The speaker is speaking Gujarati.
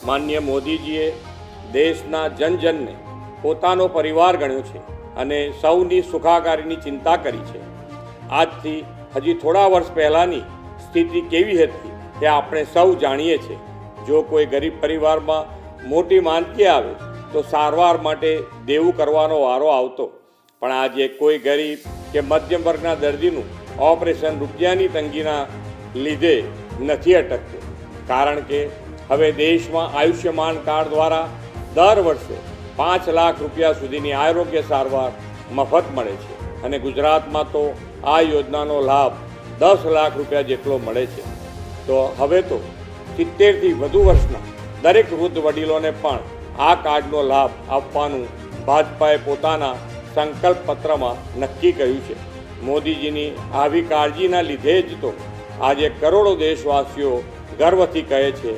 માનનીય મોદીજીએ દેશના જનજનને પોતાનો પરિવાર ગણ્યો છે અને સૌની સુખાકારીની ચિંતા કરી છે. આજથી હજી થોડા વર્ષ પહેલાંની સ્થિતિ કેવી હતી તે આપણે સૌ જાણીએ છીએ. જો કોઈ ગરીબ પરિવારમાં મોટી માંદગી આવે તો સારવાર માટે દેવું કરવાનો વારો આવતો, પણ આજે કોઈ ગરીબ કે મધ્યમ વર્ગના દર્દીનું ઓપરેશન રૂપિયાની તંગીના લીધે નથી અટકતું, કારણ કે હવે દેશમાં આયુષ્યમાન કાર્ડ દ્વારા દર વર્ષે 5 લાખ રૂપિયા સુધીની આરોગ્ય સારવાર મફત મળે છે અને ગુજરાતમાં તો આ યોજનાનો લાભ 10 લાખ રૂપિયા જેટલો મળે છે. તો હવે તો 70થી વધુ વર્ષના દરેક વૃદ્ધ વડીલોને પણ આ કાર્ડનો લાભ આપવાનું ભાજપાએ પોતાના સંકલ્પ પત્રમાં નક્કી કર્યું છે. મોદીજીની આવી કાળજીના લીધે જ તો આજે કરોડો દેશવાસીઓ ગર્વથી કહે છે